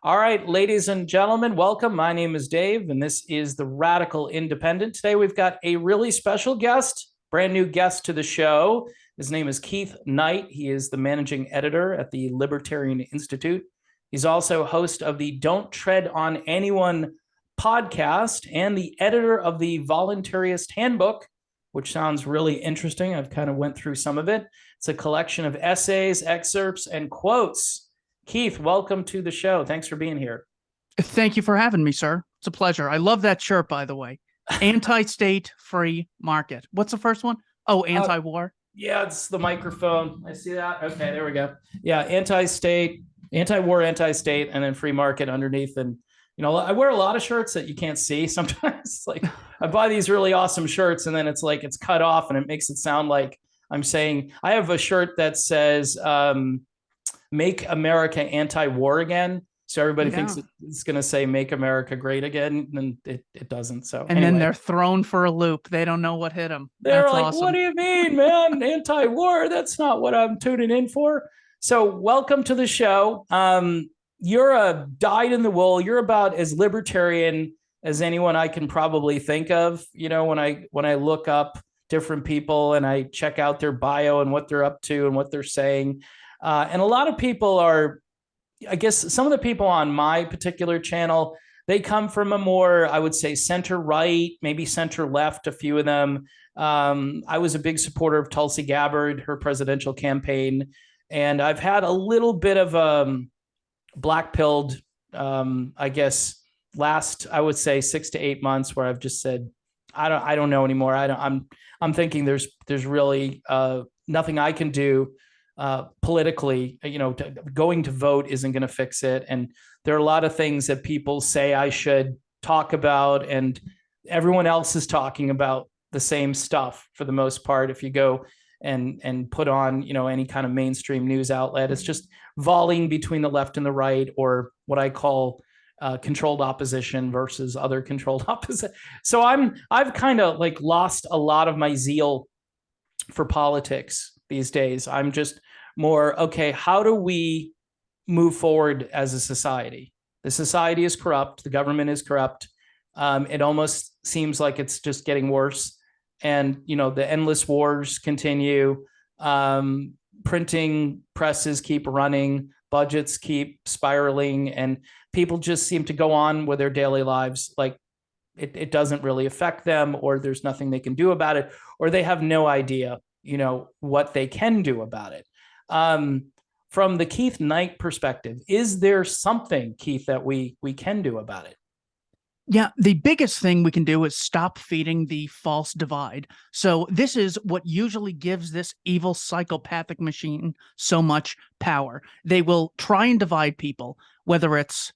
All right, ladies and gentlemen, welcome. My name is Dave, and this is the Radical Independent. Today, we've got a really special guest, brand new guest to the show. His name is Keith Knight. He is the managing editor at the Libertarian Institute. He's also host of the Don't Tread on Anyone podcast and the editor of the Voluntarist Handbook, which sounds really interesting. I've kind of went through some of it. It's a collection of essays, excerpts, and quotes. Keith, welcome to the show. Thanks for being here. Thank you for having me, sir. It's a pleasure. I love that shirt, by the way. Anti-state, free market. What's the first one? Oh, anti-war. Yeah, it's the microphone. I see that. Okay, there we go. Yeah, anti-state, anti-war, anti-state, and then free market underneath. And, I wear a lot of shirts that you can't see sometimes. Like, I buy these really awesome shirts, and then it's like it's cut off, and it makes it sound like I'm saying, I have a shirt that says, Make America Anti-War Again. So everybody thinks it's going to say Make America Great Again, and it doesn't. So then they're thrown for a loop. They don't know what hit them. They're That's like, awesome. What do you mean, man? Anti-war? That's not what I'm tuning in for. So welcome to the show. You're a dyed-in-the-wool. You're about as libertarian as anyone I can probably think of. When I look up different people and I check out their bio and what they're up to and what they're saying. And a lot of people are, I guess some of the people on my particular channel, they come from a more, I would say, center-right, maybe center-left, a few of them. I was a big supporter of Tulsi Gabbard, her presidential campaign. And I've had a little bit of black-pilled, I guess, last, I would say, 6 to 8 months where I've just said, I don't know anymore. I'm thinking there's really nothing I can do politically. Going to vote isn't going to fix it. And there are a lot of things that people say I should talk about, and everyone else is talking about the same stuff for the most part. If you go and put on, any kind of mainstream news outlet, it's just volleying between the left and the right, or what I call controlled opposition versus other controlled opposition. So I've kind of like lost a lot of my zeal for politics these days. I'm just more, okay, how do we move forward as a society? The society is corrupt. The government is corrupt. It almost seems like it's just getting worse. And, the endless wars continue. Printing presses keep running. Budgets keep spiraling. And people just seem to go on with their daily lives like it doesn't really affect them, or there's nothing they can do about it, or they have no idea what they can do about it. From the Keith Knight perspective, is there something, Keith, that we can do about it? Yeah, the biggest thing we can do is stop feeding the false divide. So this is what usually gives this evil psychopathic machine so much power. They will try and divide people, whether it's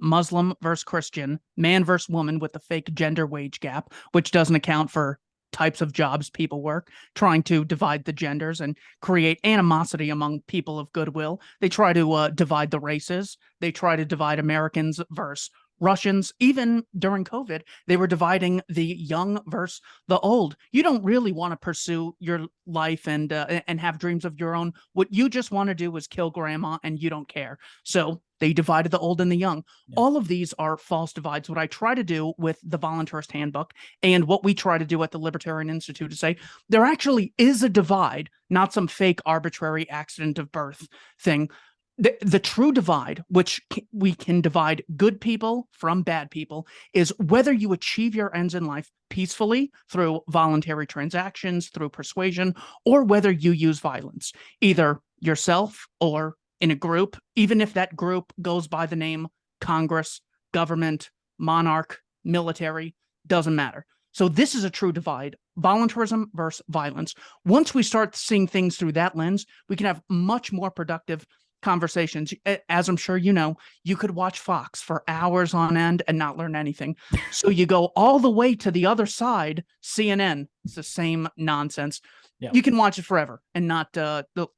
Muslim versus Christian, man versus woman with the fake gender wage gap, which doesn't account for types of jobs people work, trying to divide the genders and create animosity among people of goodwill. They try to divide the races. They try to divide Americans versus Russians. Even during COVID, they were dividing the young versus the old. You don't really want to pursue your life and have dreams of your own. What you just want to do is kill grandma, and you don't care. So they divided the old and the young. Yeah. All of these are false divides. What I try to do with the Voluntarist Handbook and what we try to do at the Libertarian Institute is say there actually is a divide, not some fake arbitrary accident of birth thing. The true divide, which we can divide good people from bad people, is whether you achieve your ends in life peacefully through voluntary transactions, through persuasion, or whether you use violence, either yourself or in a group, even if that group goes by the name Congress, government, monarch, military, doesn't matter. So this is a true divide, voluntarism versus violence. Once we start seeing things through that lens, we can have much more productive conversations. As I'm sure you know, you could watch Fox for hours on end and not learn anything. So you go all the way to the other side, CNN, it's the same nonsense. Yeah. You can watch it forever and not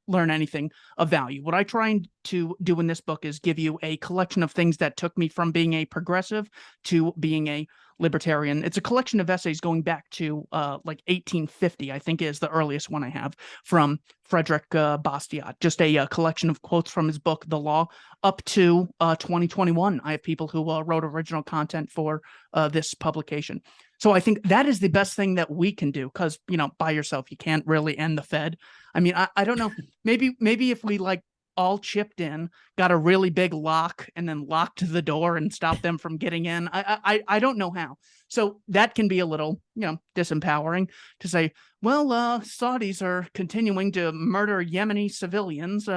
learn anything of value. What I try to do in this book is give you a collection of things that took me from being a progressive to being a libertarian. It's a collection of essays going back to like 1850, I think is the earliest one I have, from Frederick Bastiat. Just a collection of quotes from his book, The Law, up to 2021. I have people who wrote original content for this publication. So I think that is the best thing that we can do, because, you know, by yourself, you can't really end the Fed. I mean, I don't know. Maybe if we like all chipped in, got a really big lock, and then locked the door and stopped them from getting in. I don't know how. So that can be a little, you know, disempowering to say, well, Saudis are continuing to murder Yemeni civilians.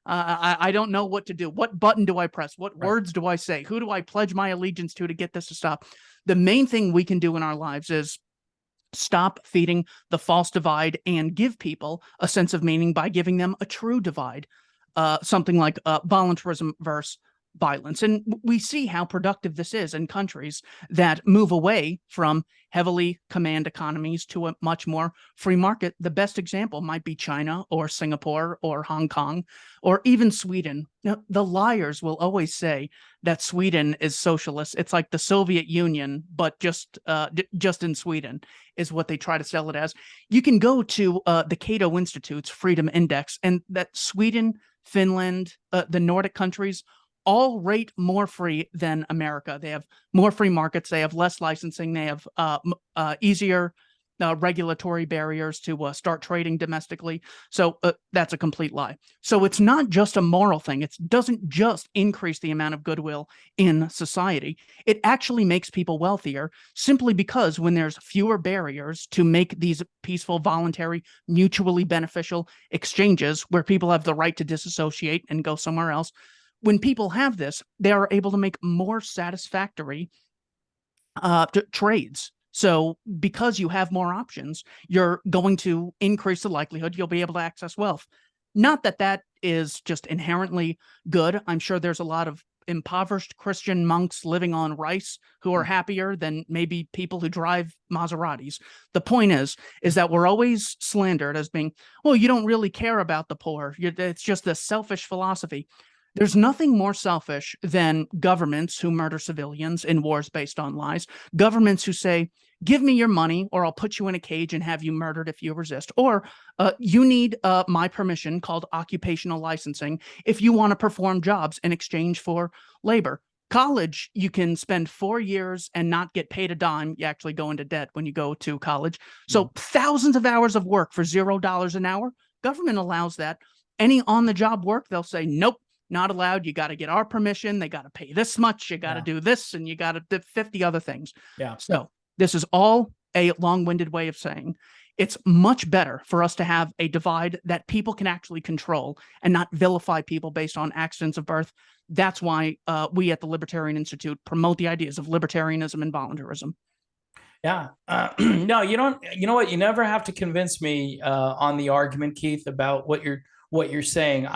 I don't know what to do. What button do I press? What words do I say? Who do I pledge my allegiance to get this to stop? The main thing we can do in our lives is stop feeding the false divide and give people a sense of meaning by giving them a true divide, something like voluntarism versus violence. And we see how productive this is in countries that move away from heavily command economies to a much more free market. The best example might be China or Singapore or Hong Kong or even Sweden. Now, the liars will always say that Sweden is socialist. It's like the Soviet Union, but just in Sweden is what they try to sell it as. You can go to the Cato Institute's Freedom Index, and that Sweden, Finland, the Nordic countries all rate more free than America. They have more free markets. They have less licensing. They have easier regulatory barriers to start trading domestically. So that's a complete lie. So it's not just a moral thing. It doesn't just increase the amount of goodwill in society. It actually makes people wealthier, simply because when there's fewer barriers to make these peaceful, voluntary, mutually beneficial exchanges where people have the right to disassociate and go somewhere else, when people have this, they are able to make more satisfactory trades. So because you have more options, you're going to increase the likelihood you'll be able to access wealth. Not that that is just inherently good. I'm sure there's a lot of impoverished Christian monks living on rice who are happier than maybe people who drive Maseratis. The point is that we're always slandered as being, well, you don't really care about the poor. It's just a selfish philosophy. There's nothing more selfish than governments who murder civilians in wars based on lies, governments who say, give me your money or I'll put you in a cage and have you murdered if you resist, or you need my permission, called occupational licensing, if you want to perform jobs in exchange for labor. College, you can spend 4 years and not get paid a dime. You actually go into debt when you go to college. So thousands of hours of work for $0 an hour. Government allows that. Any on-the-job work, they'll say, nope, not allowed. You got to get our permission. They got to pay this much. You got to do this, and you got to do 50 other things. Yeah. So this is all a long-winded way of saying it's much better for us to have a divide that people can actually control and not vilify people based on accidents of birth. That's why we at the Libertarian Institute promote the ideas of libertarianism and voluntarism. Yeah. No, you don't. You know what? You never have to convince me on the argument, Keith, about what you're saying.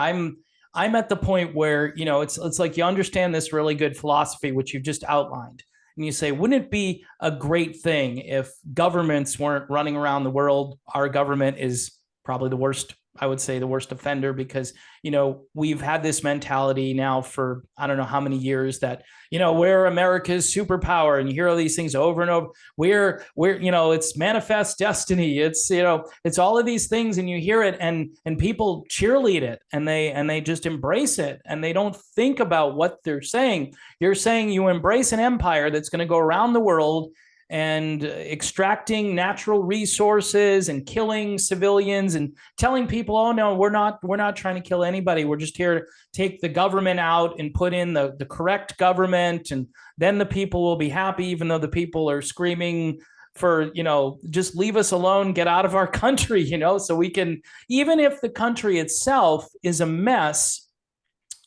I'm at the point where, you know, it's like you understand this really good philosophy, which you've just outlined. And you say, wouldn't it be a great thing if governments weren't running around the world? Our government is probably the worst, I would say, the worst offender, because, you know, we've had this mentality now for, I don't know how many years, that, you know, we're America's superpower, and you hear all these things over and over. We're, you know, it's manifest destiny. It's, you know, it's all of these things, and you hear it, and people cheerlead it, and they just embrace it, and they don't think about what they're saying. You're saying you embrace an empire that's going to go around the world and extracting natural resources and killing civilians and telling people, oh no, we're not trying to kill anybody. We're just here to take the government out and put in the correct government. And then the people will be happy, even though the people are screaming for, you know, just leave us alone, get out of our country, you know, so we can, even if the country itself is a mess,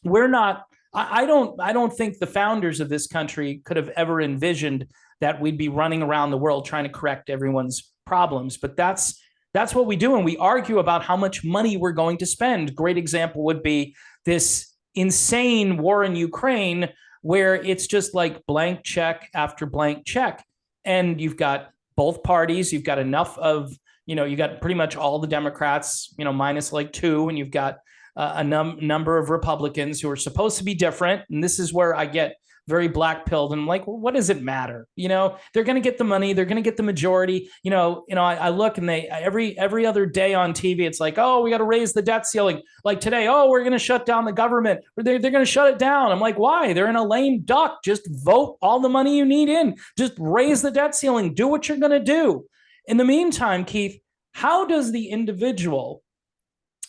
we're not, I don't think the founders of this country could have ever envisioned that we'd be running around the world trying to correct everyone's problems. But that's what we do. And we argue about how much money we're going to spend. Great example would be this insane war in Ukraine, where it's just like blank check after blank check. And you've got both parties. You've got enough of, you got pretty much all the Democrats, minus like two, and you've got a number of Republicans who are supposed to be different. And this is where I get very black pilled. And I'm like, well, what does it matter? They're going to get the money. They're going to get the majority. I look and they every other day on TV, it's like, oh, we got to raise the debt ceiling. Like today, oh, we're going to shut down the government. They're going to shut it down. I'm like, why? They're in a lame duck. Just vote all the money you need in. Just raise the debt ceiling. Do what you're going to do. In the meantime, Keith, how does the individual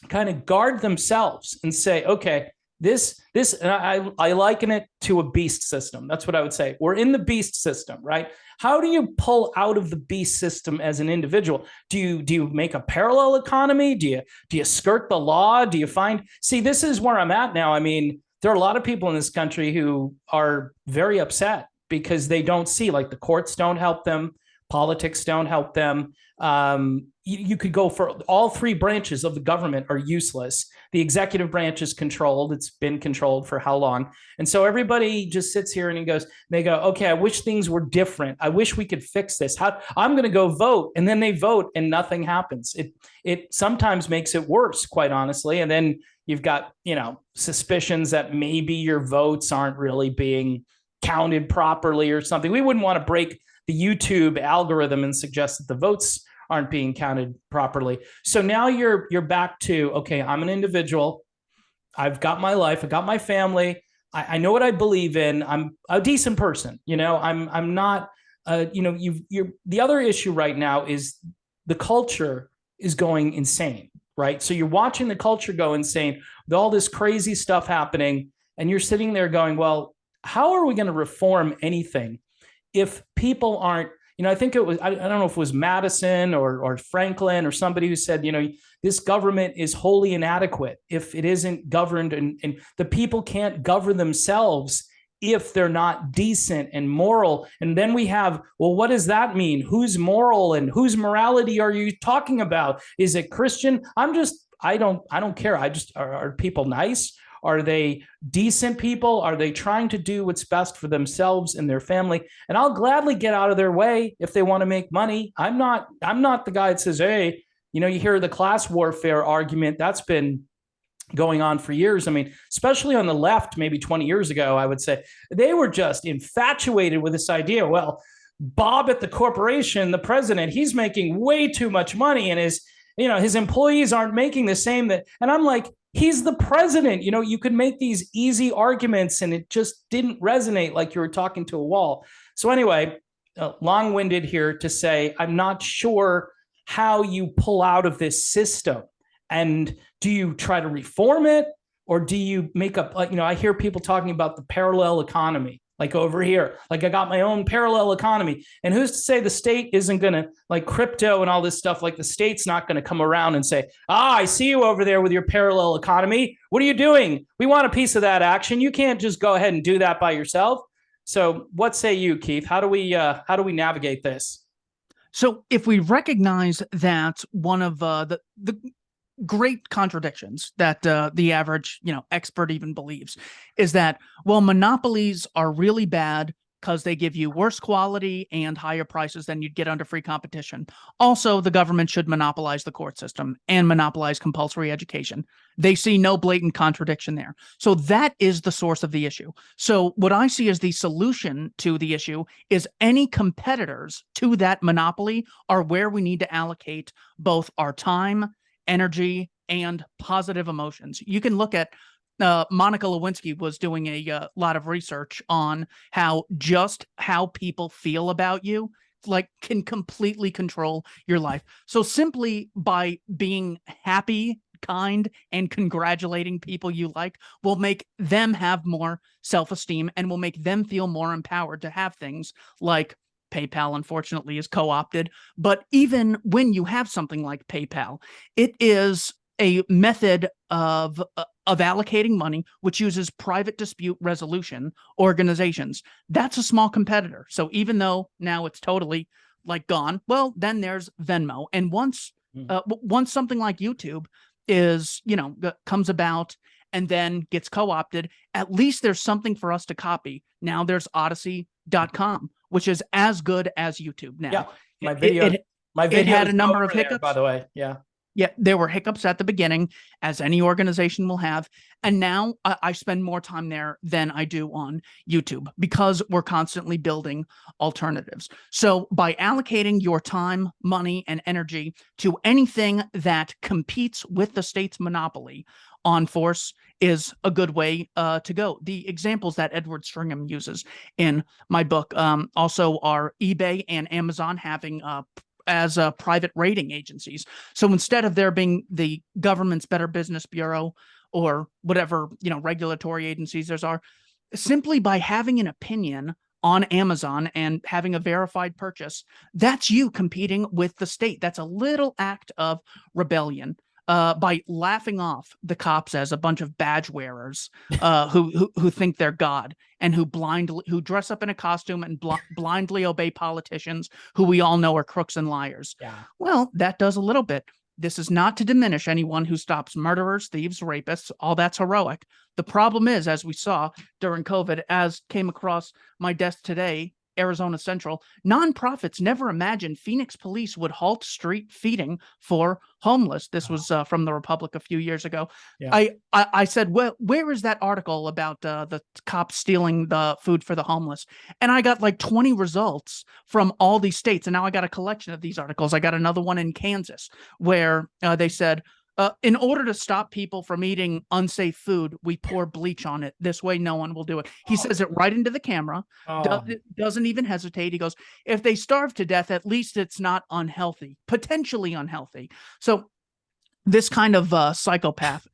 kind of guard themselves and say, okay, this, and I liken it to a beast system. That's what I would say. We're in the beast system, right? How do you pull out of the beast system as an individual? Do you make a parallel economy? Do you skirt the law? Do you see, this is where I'm at now. I mean, there are a lot of people in this country who are very upset because they don't see, like, the courts don't help them. Politics don't help them. You could go for all three branches of the government are useless. The executive branch is controlled. It's been controlled for how long? And so everybody just sits here and they go, okay, I wish things were different. I wish we could fix this. I'm going to go vote. And then they vote and nothing happens. It sometimes makes it worse, quite honestly. And then you've got, suspicions that maybe your votes aren't really being counted properly or something. We wouldn't want to break the YouTube algorithm and suggest that the votes aren't being counted properly. So now you're back to, okay, I'm an individual. I've got my life. I've got my family. I know what I believe in. I'm a decent person. I'm not, the other issue right now is the culture is going insane, right? So you're watching the culture go insane with all this crazy stuff happening. And you're sitting there going, well, how are we going to reform anything if people aren't, I think it was, I don't know if it was Madison or Franklin or somebody who said, this government is wholly inadequate if it isn't governed, and the people can't govern themselves if they're not decent and moral. And then we have, well, what does that mean? Who's moral and whose morality are you talking about? Is it Christian? I don't care. Are people nice? Are they decent people? Are they trying to do what's best for themselves and their family? And I'll gladly get out of their way if they want to make money. I'm not the guy that says, hey, you hear the class warfare argument. That's been going on for years. I mean, especially on the left, maybe 20 years ago, I would say they were just infatuated with this idea. Well, Bob at the corporation, the president, he's making way too much money and his employees aren't making the same. And I'm like, he's the president. You could make these easy arguments and it just didn't resonate, like you were talking to a wall. So anyway, long-winded here to say, I'm not sure how you pull out of this system. And do you try to reform it, or do you make up, I hear people talking about the parallel economy, like over here, like I got my own parallel economy. And who's to say the state isn't going to, like crypto and all this stuff, like the state's not going to come around and say, I see you over there with your parallel economy. What are you doing? We want a piece of that action. You can't just go ahead and do that by yourself. So what say you, Keith? How do we navigate this? So if we recognize that one of the great contradictions that the average, expert even believes is that, well, monopolies are really bad because they give you worse quality and higher prices than you'd get under free competition. Also, the government should monopolize the court system and monopolize compulsory education. They see no blatant contradiction there. So that is the source of the issue. So what I see as the solution to the issue is any competitors to that monopoly are where we need to allocate both our time, energy, and positive emotions. You can look at Monica Lewinsky was doing a lot of research on how people feel about you can completely control your life. So simply by being happy, kind, and congratulating people you like will make them have more self-esteem and will make them feel more empowered to have things like PayPal, unfortunately, is co-opted. But even when you have something like PayPal, it is a method of allocating money, which uses private dispute resolution organizations. That's a small competitor. So even though now it's totally gone, well, then there's Venmo. And once something like YouTube is, comes about and then gets co-opted, at least there's something for us to copy. Now there's Odyssey.com, which is as good as YouTube now. Yeah, my video. My It video had is a number over of there, by hiccups. the way. Yeah. Yeah, there were hiccups at the beginning, as any organization will have. And now I spend more time there than I do on YouTube because we're constantly building alternatives. So by allocating your time, money, and energy to anything that competes with the state's monopoly on force is a good way to go. The examples that Edward Stringham uses in my book also are eBay and Amazon having as private rating agencies. So instead of there being the government's Better Business Bureau or whatever, regulatory agencies there are, simply by having an opinion on Amazon and having a verified purchase, that's you competing with the state. That's a little act of rebellion. By laughing off the cops as a bunch of badge wearers who think they're God and who dress up in a costume and blindly obey politicians who we all know are crooks and liars. Yeah. Well, that does a little bit. This is not to diminish anyone who stops murderers, thieves, rapists. All that's heroic. The problem is, as we saw during COVID, as came across my desk today, Arizona Central, nonprofits never imagined Phoenix police would halt street feeding for homeless. This was from the Republic a few years ago. Yeah. I said, well, where is that article about the cops stealing the food for the homeless? And I got like 20 results from all these states. And now I got a collection of these articles. I got another one in Kansas where they said, in order to stop people from eating unsafe food, we pour bleach on it. This way, no one will do it. He says it right into the camera, doesn't even hesitate. He goes, if they starve to death, at least it's not unhealthy, potentially unhealthy. So this kind of psychopath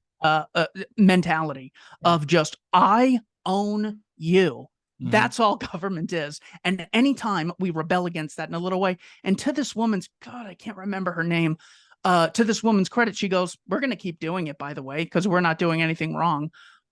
mentality of just, I own you. Mm-hmm. That's all government is. And anytime we rebel against that in a little way, and to this woman's, God, I can't remember her name, to this woman's credit, she goes, we're going to keep doing it, by the way, because we're not doing anything wrong.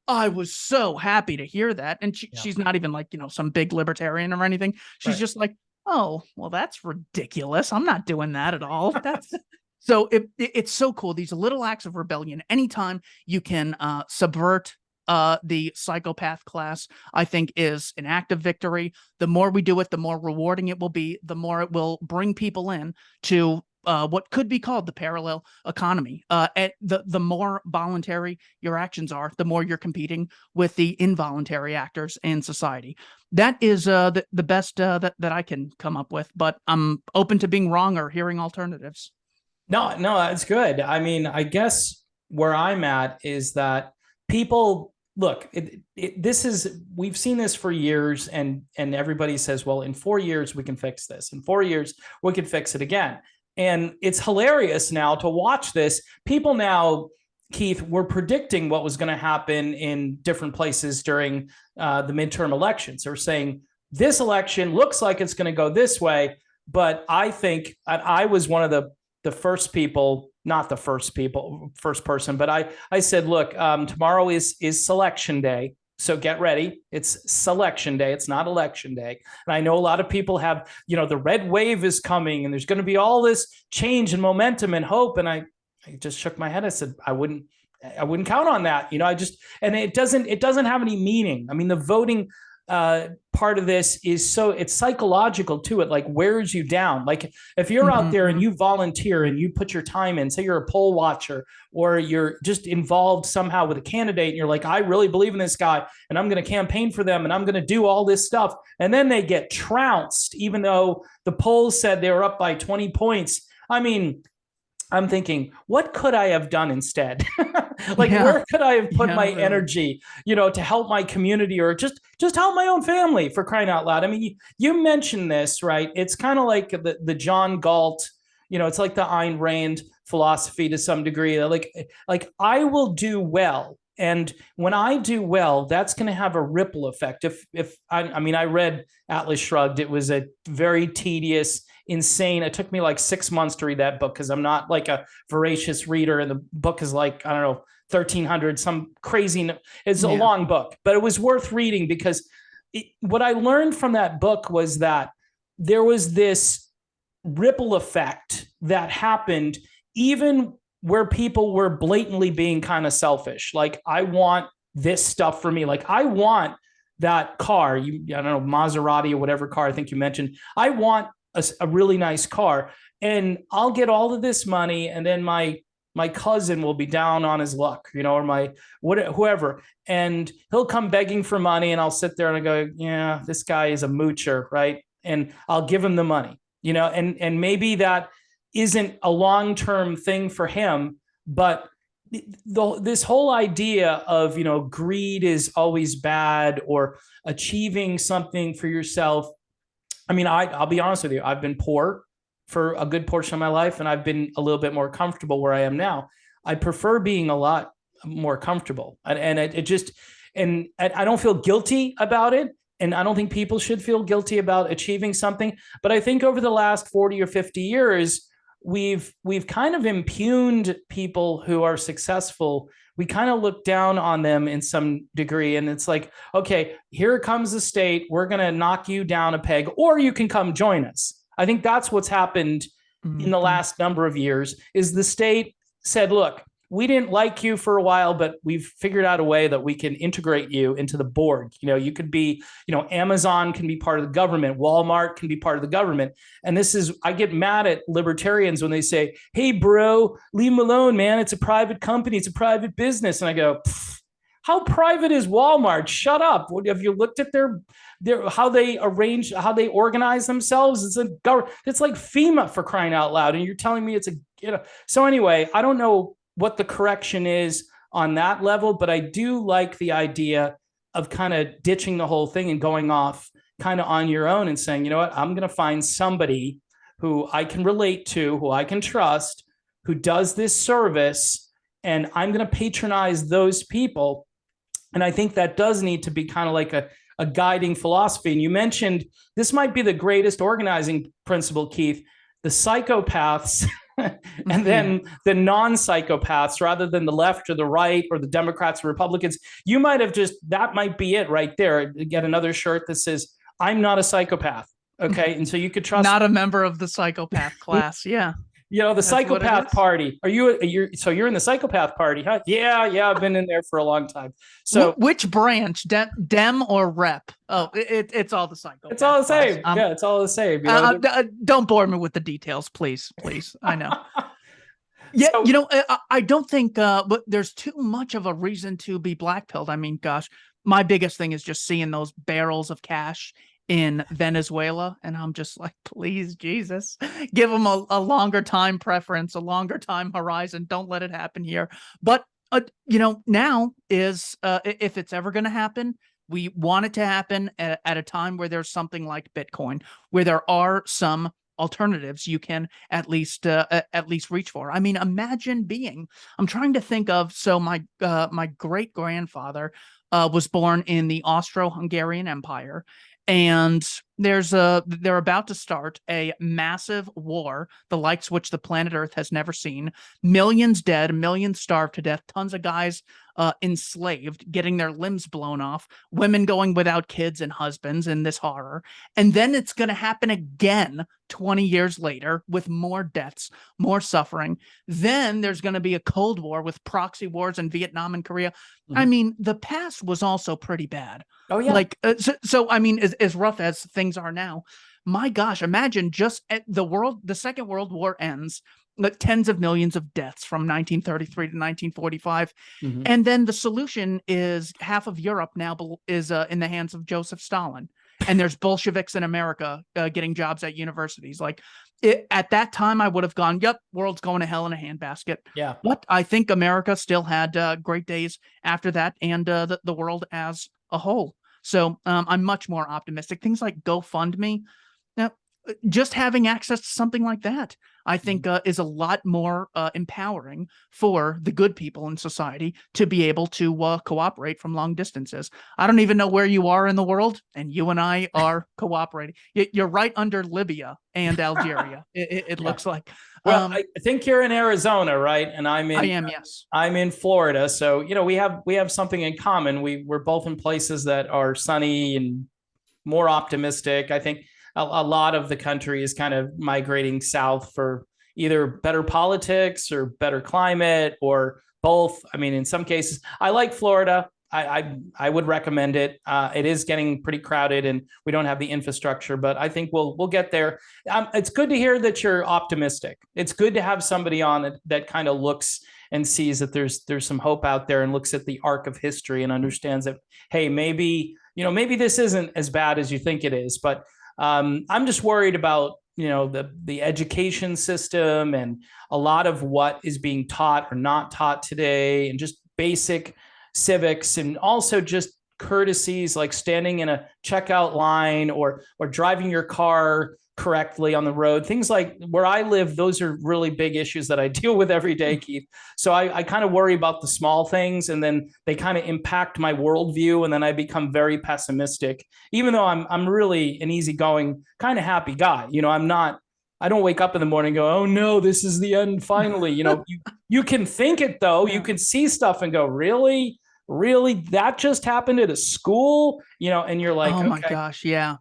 I was so happy to hear that. And she's not even like, some big libertarian or anything. She's just like, oh, well, that's ridiculous. I'm not doing that at all. That's so it's so cool. These little acts of rebellion, anytime you can subvert the psychopath class, I think is an act of victory. The more we do it, the more rewarding it will be, the more it will bring people in to what could be called the parallel economy. The more voluntary your actions are, the more you're competing with the involuntary actors in society. That is the best that I can come up with, but I'm open to being wrong or hearing alternatives. No, that's good. I mean, I guess where I'm at is that people look, we've seen this for years, and everybody says, well, in 4 years we can fix this. In 4 years we can fix it again. And it's hilarious now to watch this. People now, Keith, were predicting what was going to happen in different places during the midterm elections. They're saying this election looks like it's going to go this way. But I think I was one of the first people, not the first person, but I said, look, tomorrow is selection day. So get ready. It's selection day. It's not election day. And I know a lot of people have, the red wave is coming and there's going to be all this change and momentum and hope. And I just shook my head. I said, I wouldn't count on that. And it doesn't have any meaning. I mean, the voting part of this is it's psychological to it, like wears you down. Like if you're out there and you volunteer and you put your time in, say you're a poll watcher or you're just involved somehow with a candidate and you're like, I really believe in this guy and I'm going to campaign for them and I'm going to do all this stuff. And then they get trounced, even though the polls said they were up by 20 points. I mean, I'm thinking, what could I have done instead? Where could I have put my energy, to help my community or just help my own family, for crying out loud? I mean, you mentioned this, right? It's kind of like the John Galt, it's like the Ayn Rand philosophy to some degree. Like I will do well. And when I do well, that's going to have a ripple effect. I read Atlas Shrugged. It was a very tedious, insane. It took me like 6 months to read that book because I'm not like a voracious reader. And the book is like, I don't know, 1,300, some crazy. It's a long book, but it was worth reading because what I learned from that book was that there was this ripple effect that happened even where people were blatantly being kind of selfish. Like, I want this stuff for me. Like, I want that car, I don't know, Maserati or whatever car I think you mentioned. I want a really nice car. and I'll get all of this money, and then my cousin will be down on his luck, or whoever, and he'll come begging for money, and I'll sit there and I go, yeah, this guy is a moocher, right? And I'll give him the money, and maybe that isn't a long-term thing for him, but this whole idea of greed is always bad, or achieving something for yourself. I mean, I'll be honest with you, I've been poor for a good portion of my life, and I've been a little bit more comfortable where I am now. I prefer being a lot more comfortable, and it just, and I don't feel guilty about it, and I don't think people should feel guilty about achieving something. But I think over the last 40 or 50 years, we've kind of impugned people who are successful. We kind of look down on them in some degree, and it's like, okay, here comes the state, we're going to knock you down a peg, or you can come join us. I think that's what's happened in the last number of years, is the state said, look, we didn't like you for a while, but we've figured out a way that we can integrate you into the board. You could be, Amazon can be part of the government. Walmart can be part of the government. And I get mad at libertarians when they say, hey, bro, leave them alone, man. It's a private company. It's a private business. And I go, how private is Walmart? Shut up. Have you looked at their how they organize themselves? It's like FEMA, for crying out loud. And you're telling me it's so anyway, I don't know what the correction is on that level, but I do like the idea of kind of ditching the whole thing and going off kind of on your own and saying, you know what, I'm going to find somebody who I can relate to, who I can trust, who does this service, and I'm going to patronize those people. And I think that does need to be kind of like a guiding philosophy. And you mentioned this might be the greatest organizing principle, Keith, the psychopaths and then the non-psychopaths, rather than the left or the right or the Democrats or Republicans. You might have that might be it right there. Get another shirt that says, I'm not a psychopath. Okay. And so you could trust. Not a member of the psychopath class. Yeah. The psychopath party. You're in the psychopath party, huh? Yeah. I've been in there for a long time. So which branch, Dem or Rep? Oh, it's all the psychopath. It's all the same. Yeah, it's all the same. Don't bore me with the details, please. I know. Yeah, I don't think, but there's too much of a reason to be blackpilled. I mean, gosh, my biggest thing is just seeing those barrels of cash in Venezuela, and I'm just like, please, Jesus, give them a longer time preference, a longer time horizon. Don't let it happen here. But now is if it's ever going to happen, we want it to happen at a time where there's something like Bitcoin, where there are some alternatives you can at least reach for. I mean, imagine I'm trying to think of, so my great grandfather was born in the Austro-Hungarian Empire. And they're about to start a massive war, the likes which the planet Earth has never seen. Millions dead, millions starved to death, tons of guys enslaved, getting their limbs blown off, women going without kids and husbands in this horror. And then it's going to happen again 20 years later with more deaths, more suffering. Then there's going to be a Cold War with proxy wars in Vietnam and Korea. Mm-hmm. I mean, the past was also pretty bad. Oh, yeah. Like, so I mean, as rough as things are now, my gosh, imagine just the Second World War ends, like tens of millions of deaths from 1933 to 1945. Mm-hmm. And then the solution is half of Europe now is in the hands of Joseph Stalin. And there's Bolsheviks in America getting jobs at universities. Like at that time, I would have gone, yep, world's going to hell in a handbasket. Yeah. But I think America still had great days after that, and the world as a whole. So I'm much more optimistic. Things like GoFundMe. Now, just having access to something like that, I think is a lot more empowering for the good people in society to be able to cooperate from long distances. I don't even know where you are in the world, and you and I are cooperating. You're right under Libya and Algeria. It looks like. Well, I think you're in Arizona, right? And I am, yes. I'm in Florida. So, we have something in common. We're both in places that are sunny and more optimistic. I think a lot of the country is kind of migrating south for either better politics or better climate or both. I mean, in some cases, I like Florida. I would recommend it. It is getting pretty crowded, and we don't have the infrastructure, but I think we'll get there. It's good to hear that you're optimistic. It's good to have somebody on that kind of looks and sees that there's some hope out there, and looks at the arc of history and understands that, hey, maybe this isn't as bad as you think it is. But I'm just worried about the education system and a lot of what is being taught or not taught today, and just basic civics, and also just courtesies like standing in a checkout line or driving your car correctly on the road. Things like where I live, those are really big issues that I deal with every day, Keith. So I kind of worry about the small things, and then they kind of impact my worldview, and then I become very pessimistic, even though I'm really an easygoing, kind of happy guy. I don't wake up in the morning and go, oh no, this is the end finally. You can think it though. You can see stuff and go, really? That just happened at a school, and you're like, oh my okay. gosh, yeah.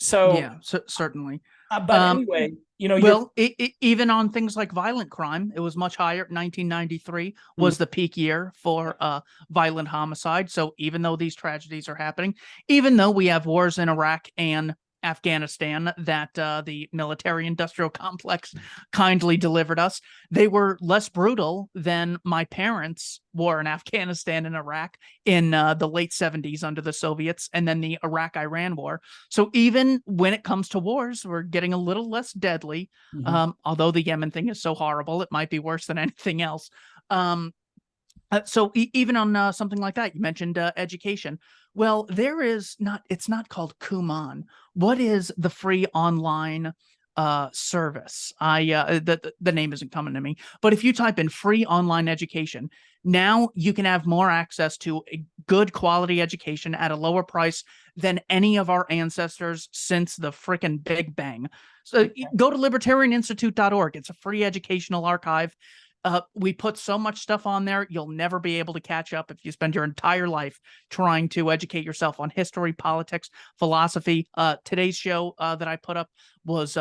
So yeah, certainly. But anyway, well, even on things like violent crime, it was much higher. 1993 was the peak year for violent homicide. So even though these tragedies are happening, even though we have wars in Iraq and Afghanistan that the military-industrial complex kindly delivered us, they were less brutal than my parents' war in Afghanistan and Iraq in the late 70s under the Soviets, and then the Iraq-Iran war. So even when it comes to wars, we're getting a little less deadly. Although the Yemen thing is so horrible, it might be worse than anything else. So even on something like that, you mentioned education. Well, it's not called Kuman. What is the free online service? The name isn't coming to me, but if you type in free online education, now you can have more access to a good quality education at a lower price than any of our ancestors since the frickin' Big Bang. So go to libertarianinstitute.org. It's a free educational archive. We put so much stuff on there, you'll never be able to catch up if you spend your entire life trying to educate yourself on history, politics, philosophy. Today's show that I put up was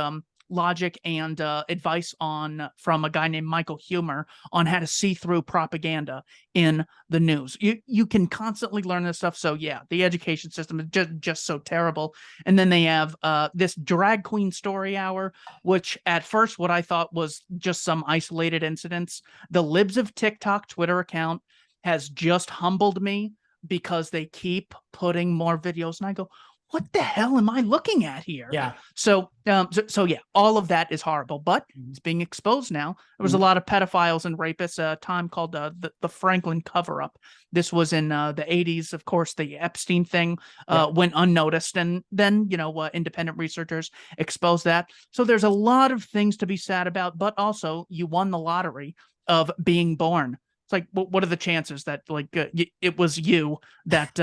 logic and advice from a guy named Michael Humer on how to see through propaganda in the news. You can constantly learn this stuff. So yeah, the education system is just so terrible. And then they have this drag queen story hour, which at first what I thought was just some isolated incidents. The Libs of TikTok Twitter account has just humbled me because they keep putting more videos, and I go, what the hell am I looking at here? Yeah. So yeah, all of that is horrible, but it's being exposed now. There was a lot of pedophiles and rapists. A time called the Franklin cover-up. This was in the 80s. Of course, the Epstein thing went unnoticed, and then independent researchers exposed that. So there's a lot of things to be sad about, but also you won the lottery of being born. It's like, what are the chances that it was you that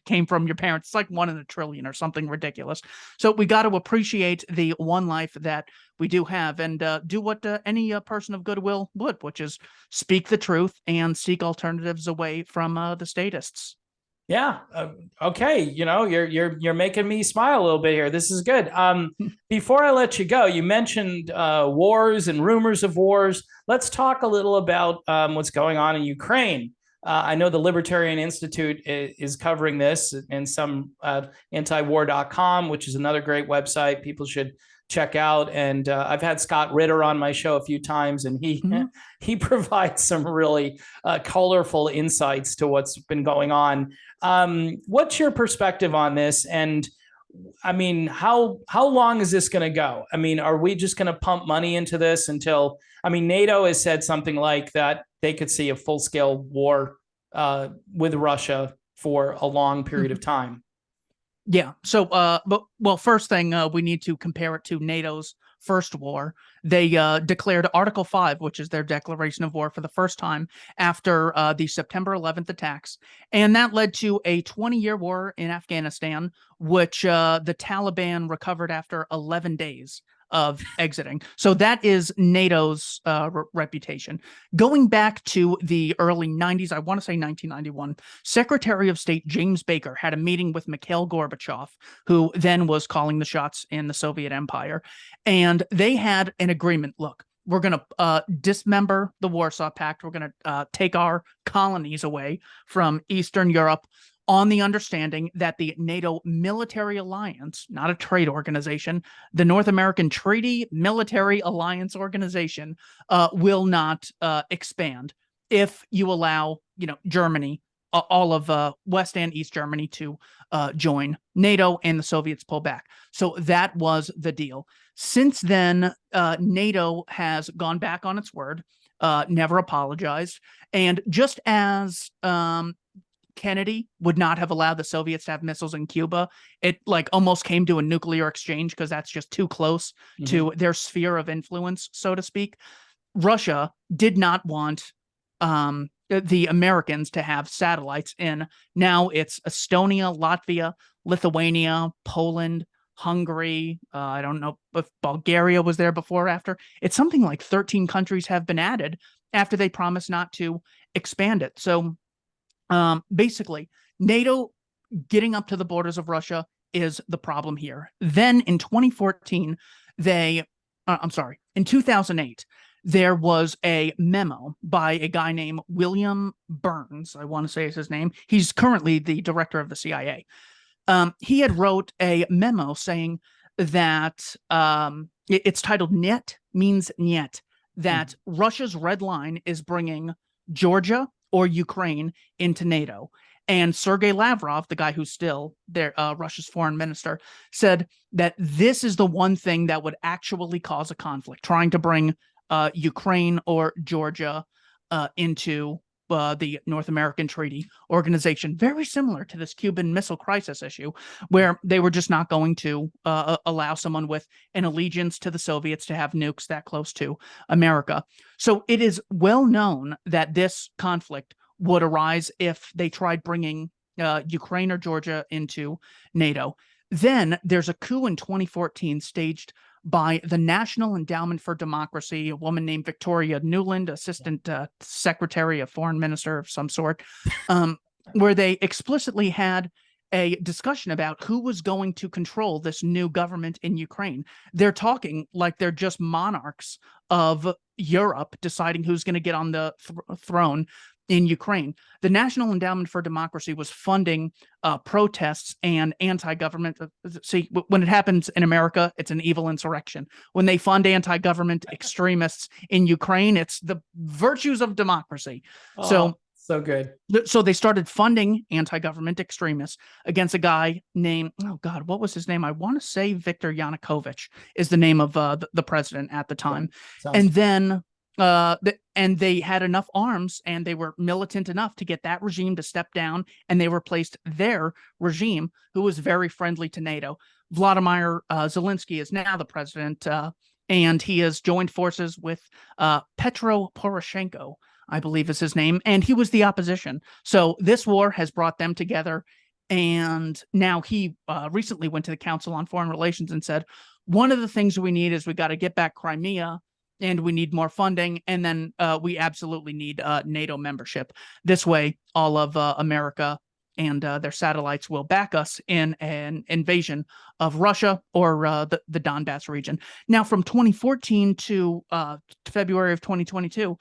came from your parents? It's like 1 in a trillion or something ridiculous. So we got to appreciate the one life that we do have, and do what any person of goodwill would, which is speak the truth and seek alternatives away from the statists. Yeah. Okay. You're making me smile a little bit here. This is good. Before I let you go, you mentioned wars and rumors of wars. Let's talk a little about what's going on in Ukraine. I know the Libertarian Institute is covering this, and some antiwar.com, which is another great website people should check out. And I've had Scott Ritter on my show a few times, and he provides some really colorful insights to what's been going on. What's your perspective on this? And I mean, how long is this going to go? I mean, are we just going to pump money into this until, NATO has said something like that they could see a full-scale war with Russia for a long period of time. Yeah. So, first thing, we need to compare it to NATO's first war. They declared Article 5, which is their declaration of war, for the first time after the September 11th attacks. And that led to a 20-year war in Afghanistan, which the Taliban recovered after 11 days of exiting. So that is NATO's reputation. Going back to the early 90s, I want to say 1991, Secretary of State James Baker had a meeting with Mikhail Gorbachev, who then was calling the shots in the Soviet Empire. And they had an agreement. Look, We're going to dismember the Warsaw Pact. We're going to take our colonies away from Eastern Europe on the understanding that the NATO military alliance, not a trade organization, the North American Treaty Military Alliance Organization, will not expand if you allow, Germany, all of West and East Germany to join NATO, and the Soviets pull back. So that was the deal. Since then, NATO has gone back on its word, never apologized. And just as Kennedy would not have allowed the Soviets to have missiles in Cuba, it almost came to a nuclear exchange because that's just too close to their sphere of influence, so to speak. Russia did not want the Americans to have satellites in. Now it's Estonia, Latvia, Lithuania, Poland, Hungary. I don't know if Bulgaria was there before or after. It's something like 13 countries have been added after they promised not to expand it. So basically, NATO getting up to the borders of Russia is the problem here. Then in 2014, in 2008, there was a memo by a guy named William Burns. I want to say is his name. He's currently the director of the CIA. He had wrote a memo saying that it's titled "Net" means "Niet," that Russia's red line is bringing Georgia or Ukraine into NATO. And Sergei Lavrov, the guy who's still there, Russia's foreign minister, said that this is the one thing that would actually cause a conflict, trying to bring Ukraine or Georgia into the North American Treaty Organization. Very similar to this Cuban Missile Crisis issue, where they were just not going to allow someone with an allegiance to the Soviets to have nukes that close to America. So it is well known that this conflict would arise if they tried bringing Ukraine or Georgia into NATO. Then there's a coup in 2014 staged by the National Endowment for Democracy, a woman named Victoria Nuland, Assistant Secretary of Foreign Minister of some sort, where they explicitly had a discussion about who was going to control this new government in Ukraine. They're talking like they're just monarchs of Europe deciding who's going to get on the throne in Ukraine. The National Endowment for Democracy was funding protests and anti-government. See, when it happens in America, it's an evil insurrection. When they fund anti-government extremists in Ukraine, it's the virtues of democracy. So good. So they started funding anti-government extremists against a guy named, oh God, what was his name? I want to say Viktor Yanukovych is the name of the president at the time. And then and they had enough arms and they were militant enough to get that regime to step down, and they replaced their regime, who was very friendly to NATO. Vladimir Zelensky is now the president, and he has joined forces with Petro Poroshenko, I believe is his name, and he was the opposition. So this war has brought them together, and now he recently went to the Council on Foreign Relations and said, one of the things we need is we got to get back Crimea, and we need more funding, and then we absolutely need NATO membership. This way, all of America and their satellites will back us in an invasion of Russia or the Donbass region. Now, from 2014 to February of 2022,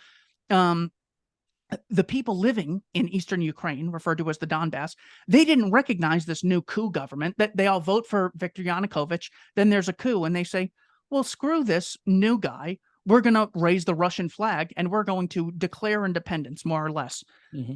the people living in eastern Ukraine, referred to as the Donbass, they didn't recognize this new coup government. That they all vote for Viktor Yanukovych. Then there's a coup, and they say, well, screw this new guy. We're going to raise the Russian flag and we're going to declare independence, more or less.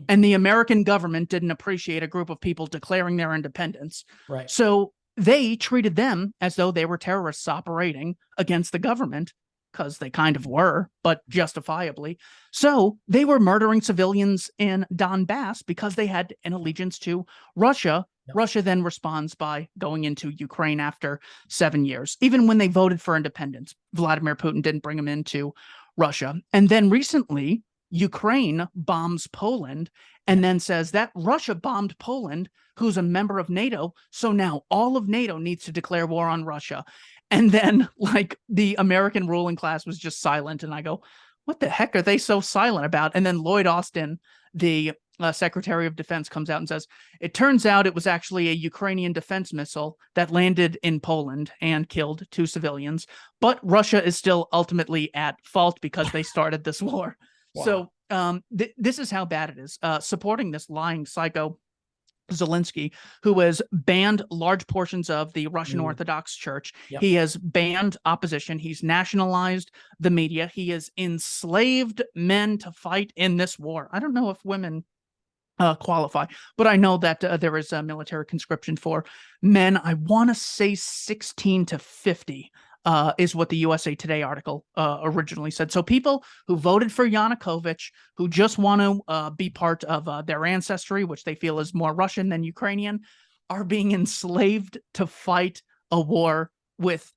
And the American government didn't appreciate a group of people declaring their independence. Right. So they treated them as though they were terrorists operating against the government, because they kind of were, but justifiably. So they were murdering civilians in Donbass because they had an allegiance to Russia. Yep. Russia then responds by going into Ukraine after 7 years. Even when they voted for independence, Vladimir Putin didn't bring them into Russia. And then recently, Ukraine bombs Poland and then says that Russia bombed Poland, who's a member of NATO. So now all of NATO needs to declare war on Russia. And then, the American ruling class was just silent. And I go, what the heck are they so silent about? And then Lloyd Austin, the Secretary of Defense comes out and says, it turns out it was actually a Ukrainian defense missile that landed in Poland and killed 2 civilians. But Russia is still ultimately at fault because they started this war. Wow. So this is how bad it is. Supporting this lying psycho Zelensky, who has banned large portions of the Russian Orthodox Church. Yep. He has banned opposition. He's nationalized the media. He has enslaved men to fight in this war. I don't know if women qualify, but I know that there is a military conscription for men. I want to say 16 to 50 is what the USA Today article originally said. So people who voted for Yanukovych, who just want to be part of their ancestry, which they feel is more Russian than Ukrainian, are being enslaved to fight a war with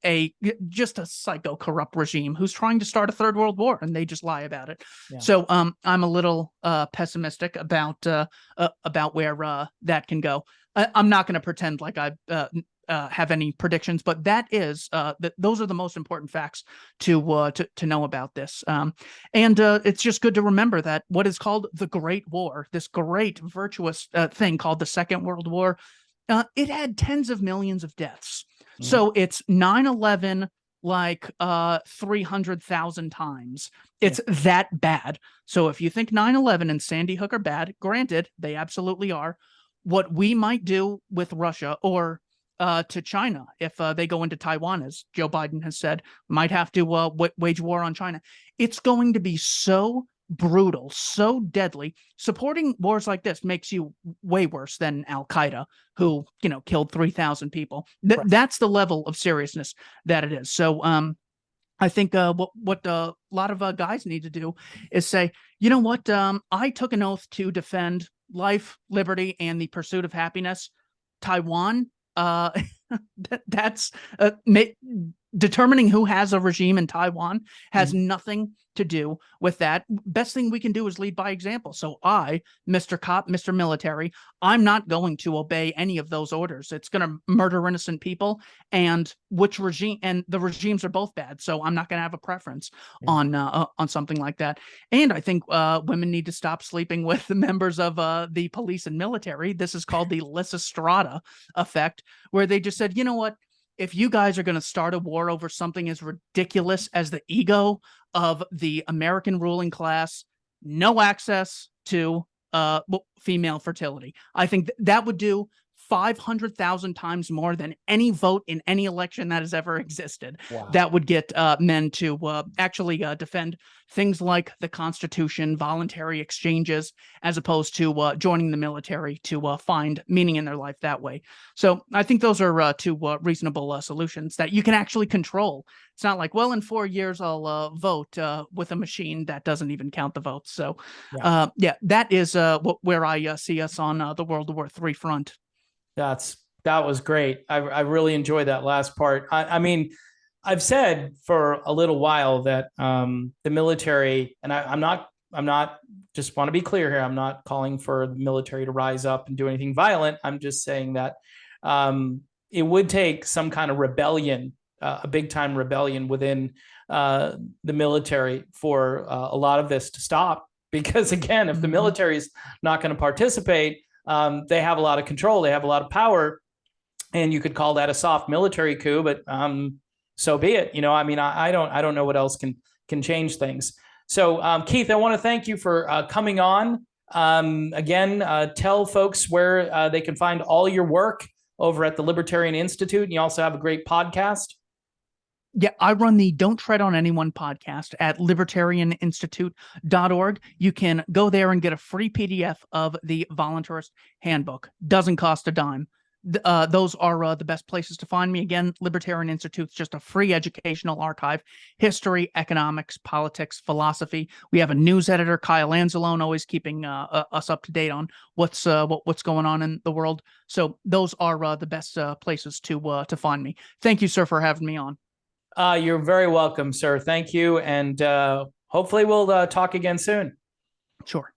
just a psycho corrupt regime who's trying to start a 3rd world war, and they just lie about it. Yeah. So I'm a little pessimistic about where that can go. I'm not going to pretend like I have any predictions, but that is those are the most important facts to know about this. And it's just good to remember that what is called the Great War, this great virtuous thing called the Second World War, it had tens of millions of deaths. Mm-hmm. So it's 9/11 like 300,000 times. It's that bad. So if you think 9/11 and Sandy Hook are bad, granted, they absolutely are. What we might do with Russia or to China if they go into Taiwan, as Joe Biden has said, might have to wage war on China. It's going to be so brutal, so deadly. Supporting wars like this makes you way worse than Al-Qaeda, who, killed 3,000 people. Right. That's the level of seriousness that it is. So I think what a lot of guys need to do is say, you know what, I took an oath to defend life, liberty, and the pursuit of happiness. Taiwan, that's determining who has a regime in Taiwan has nothing to do with that. Best thing we can do is lead by example. So I, Mr. Cop, Mr. Military, I'm not going to obey any of those orders. It's going to murder innocent people, and the regimes are both bad. So I'm not going to have a preference on something like that. And I think women need to stop sleeping with the members of the police and military. This is called the Lysistrata effect, where they just said, you know what? If you guys are going to start a war over something as ridiculous as the ego of the American ruling class, no access to female fertility, I think that would do 500,000 times more than any vote in any election that has ever existed. Wow. That would get men to actually defend things like the Constitution, voluntary exchanges, as opposed to joining the military to find meaning in their life that way. So I think those are two reasonable solutions that you can actually control. It's not like, well, in 4 years I'll vote with a machine that doesn't even count the votes. So that is where I see us on the World War III front. That was great. I really enjoyed that last part. I mean, I've said for a little while that the military, and I'm not just want to be clear here, I'm not calling for the military to rise up and do anything violent. I'm just saying that it would take some kind of rebellion, a big time rebellion within the military for a lot of this to stop. Because again, if the military is not going to participate, they have a lot of control, they have a lot of power, and you could call that a soft military coup, but so be it. I mean, I don't know what else can change things. So Keith, I want to thank you for coming on. Again, tell folks where they can find all your work over at the Libertarian Institute, and you also have a great podcast. Yeah, I run the Don't Tread on Anyone podcast at libertarianinstitute.org. You can go there and get a free PDF of the Voluntarist Handbook. Doesn't cost a dime. Those are the best places to find me. Again, Libertarian Institute is just a free educational archive. History, economics, politics, philosophy. We have a news editor, Kyle Anzalone, always keeping us up to date on what's going on in the world. So those are the best places to find me. Thank you, sir, for having me on. You're very welcome, sir. Thank you. And hopefully we'll talk again soon. Sure.